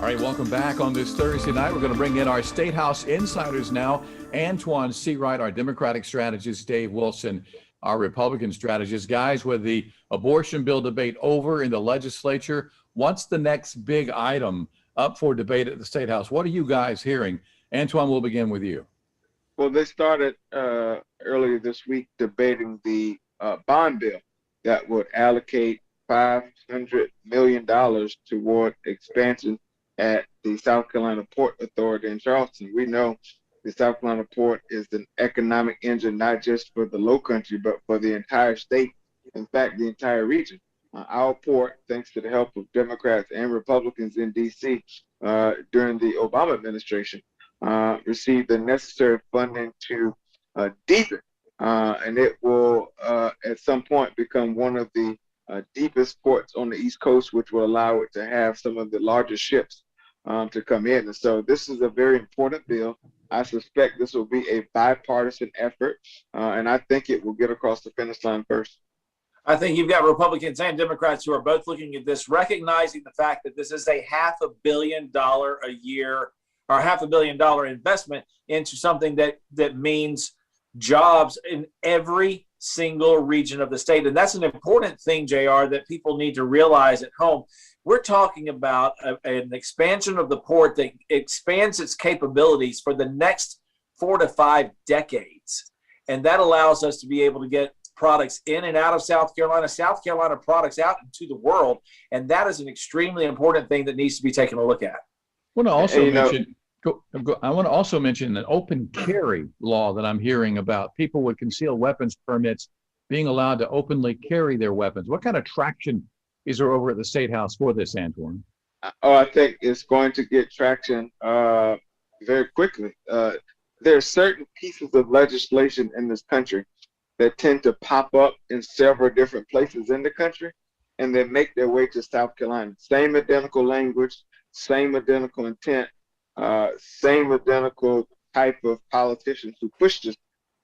All right, welcome back on this Thursday night. We're going to bring in our State House insiders now. Antoine Seawright, our Democratic strategist, Dave Wilson, our Republican strategist. Guys, with the abortion bill debate over in the legislature, what's the next big item up for debate at the State House? What are you guys hearing? Antoine, we'll begin with you. Well, they started earlier this week debating the bond bill that would allocate $500 million toward expansion at the South Carolina Port Authority in Charleston. We know the South Carolina Port is an economic engine, not just for the Low Country, but for the entire state, in fact, the entire region. Our port, thanks to the help of Democrats and Republicans in D.C. During the Obama administration, received the necessary funding to deepen, and it will at some point become one of the deepest ports on the East Coast, which will allow it to have some of the largest ships to come in. And so this is a very important bill. I suspect this will be a bipartisan effort, and I think it will get across the finish line first. I think you've got Republicans and Democrats who are both looking at this, recognizing the fact that this is a $500 million a year or $500 million investment into something that means jobs in every single region of the state. And that's an important thing, JR, that people need to realize at home. We're talking about an expansion of the port that expands its capabilities for the next 4 to 5 decades. And that allows us to be able to get products in and out of South Carolina products out into the world. And that is an extremely important thing that needs to be taken a look at. I want to also mention an open carry law that I'm hearing about. People with concealed weapons permits being allowed to openly carry their weapons. What kind of traction is there over at the State House for this, Antoine? Oh, I think it's going to get traction very quickly. There are certain pieces of legislation in this country that tend to pop up in several different places in the country, and they make their way to South Carolina. Same identical language, same identical intent, same identical type of politicians who push this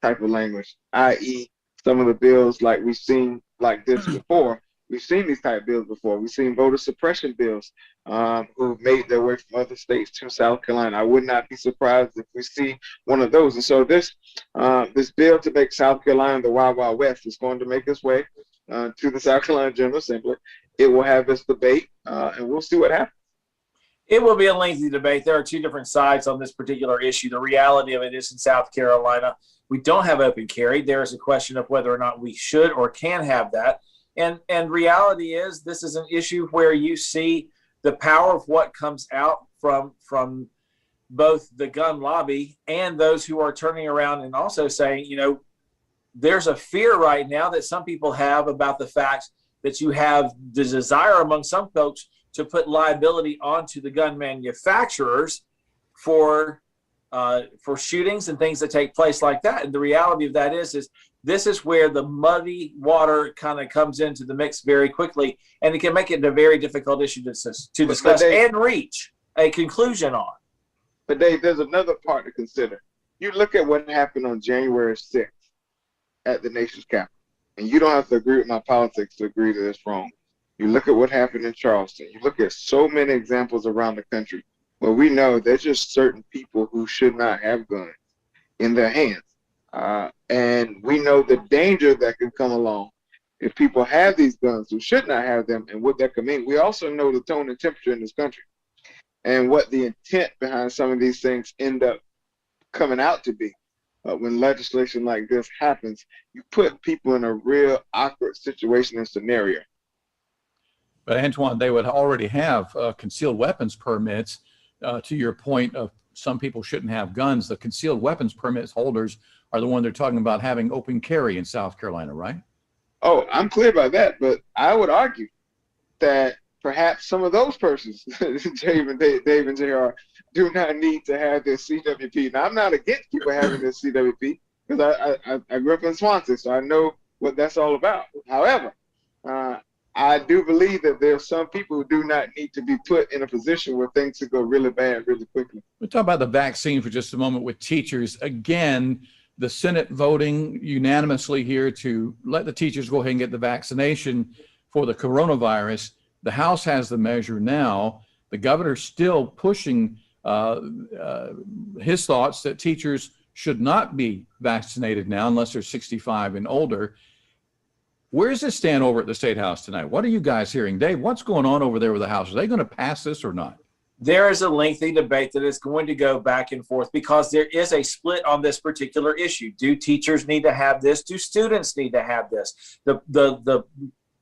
type of language, i.e. some of the bills like we've seen like this before. We've seen these type of bills before. We've seen voter suppression bills who've made their way from other states to South Carolina. I would not be surprised if we see one of those. And so this bill to make South Carolina the Wild Wild West is going to make its way to the South Carolina General Assembly. It will have its debate, and we'll see what happens. It will be a lengthy debate. There are two different sides on this particular issue. The reality of it is in South Carolina, we don't have open carry. There is a question of whether or not we should or can have that. And reality is this is an issue where you see the power of what comes out from both the gun lobby and those who are turning around and also saying, there's a fear right now that some people have about the fact that you have the desire among some folks to put liability onto the gun manufacturers for shootings and things that take place like that. And the reality of that is this is where the muddy water kind of comes into the mix very quickly, and it can make it a very difficult issue to discuss and reach a conclusion on. But Dave, there's another part to consider. You look at what happened on January 6th at the nation's capital, and you don't have to agree with my politics to agree that it's wrong. You look at what happened in Charleston. You look at so many examples around the country where we know there's just certain people who should not have guns in their hands. And we know the danger that can come along if people have these guns who should not have them and what that could mean. We also know the tone and temperature in this country and what the intent behind some of these things end up coming out to be. When legislation like this happens, you put people in a real awkward situation and scenario. But Antoine, they would already have concealed weapons permits. To your point of some people shouldn't have guns, the concealed weapons permits holders are the one they're talking about having open carry in South Carolina, right? Oh, I'm clear about that, but I would argue that perhaps some of those persons, Dave and JR, do not need to have their CWP. Now, I'm not against people having their CWP because I grew up in Swansea, so I know what that's all about. However, I do believe that there are some people who do not need to be put in a position where things could go really bad really quickly. We'll talk about the vaccine for just a moment with teachers. Again, the Senate voting unanimously here to let the teachers go ahead and get the vaccination for the coronavirus. The House has the measure now. The governor's still pushing his thoughts that teachers should not be vaccinated now unless they're 65 and older. Where does this stand over at the State House tonight? What are you guys hearing? Dave, what's going on over there with the House? Are they going to pass this or not? There is a lengthy debate that is going to go back and forth because there is a split on this particular issue. Do teachers need to have this? Do students need to have this? The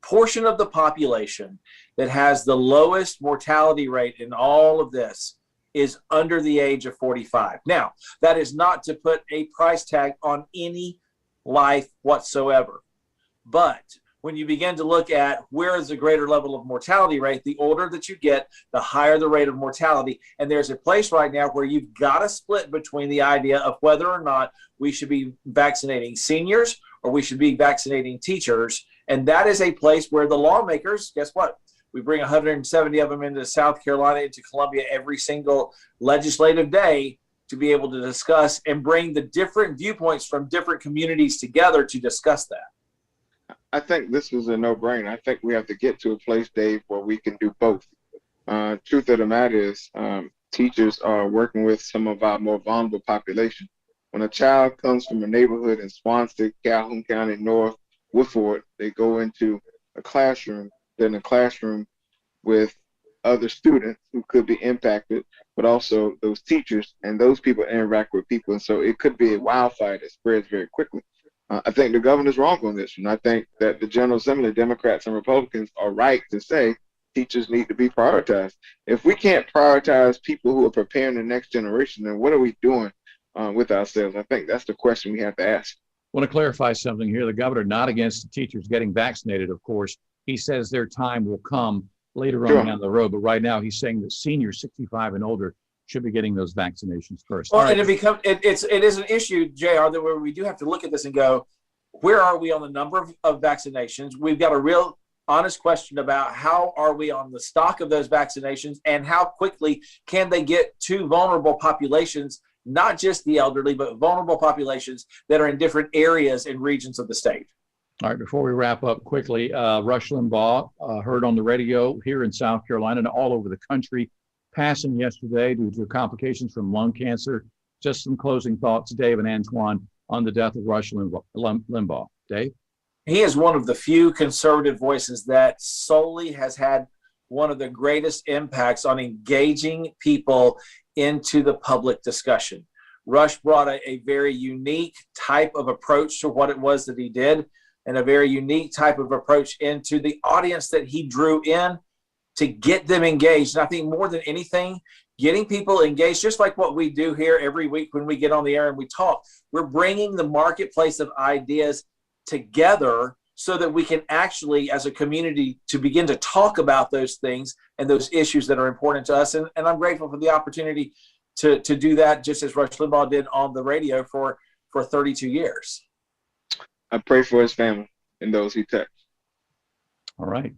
portion of the population that has the lowest mortality rate in all of this is under the age of 45. Now, that is not to put a price tag on any life whatsoever. But when you begin to look at where is the greater level of mortality rate, the older that you get, the higher the rate of mortality. And there's a place right now where you've got to split between the idea of whether or not we should be vaccinating seniors or we should be vaccinating teachers. And that is a place where the lawmakers, guess what? We bring 170 of them into South Carolina, into Columbia every single legislative day to be able to discuss and bring the different viewpoints from different communities together to discuss that. I think this is a no-brainer. I think we have to get to a place, Dave, where we can do both. Truth of the matter is, teachers are working with some of our more vulnerable population. When a child comes from a neighborhood in Swansea, Calhoun County, North Woodford, they go into a classroom. They're in a classroom with other students who could be impacted, but also those teachers, and those people interact with people. And so it could be a wildfire that spreads very quickly. I think the governor's wrong on this, and I think that the General Assembly, Democrats and Republicans, are right to say teachers need to be prioritized. If we can't prioritize people who are preparing the next generation, then what are we doing with ourselves? I think that's the question we have to ask. I want to clarify something here. The governor not against the teachers getting vaccinated, of course. He says their time will come later on down the road, but right now he's saying that seniors 65 and older should be getting those vaccinations first. Well, and it is an issue, JR, that where we do have to look at this and go, where are we on the number of vaccinations? We've got a real honest question about how are we on the stock of those vaccinations and how quickly can they get to vulnerable populations, not just the elderly, but vulnerable populations that are in different areas and regions of the state. All right, before we wrap up quickly, Rush Limbaugh heard on the radio here in South Carolina and all over the country, passing yesterday due to complications from lung cancer. Just some closing thoughts, Dave and Antoine, on the death of Rush Limbaugh. Dave? He is one of the few conservative voices that solely has had one of the greatest impacts on engaging people into the public discussion. Rush brought a very unique type of approach to what it was that he did, and a very unique type of approach into the audience that he drew in to get them engaged. And I think more than anything, getting people engaged, just like what we do here every week when we get on the air and we talk, we're bringing the marketplace of ideas together so that we can actually, as a community, to begin to talk about those things and those issues that are important to us. And I'm grateful for the opportunity to do that, just as Rush Limbaugh did on the radio for 32 years. I pray for his family and those he touched. All right.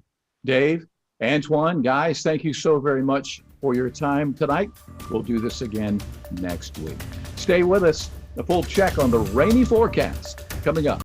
Dave, Antoine, guys, thank you so very much for your time tonight. We'll do this again next week. Stay with us. A full check on the rainy forecast coming up.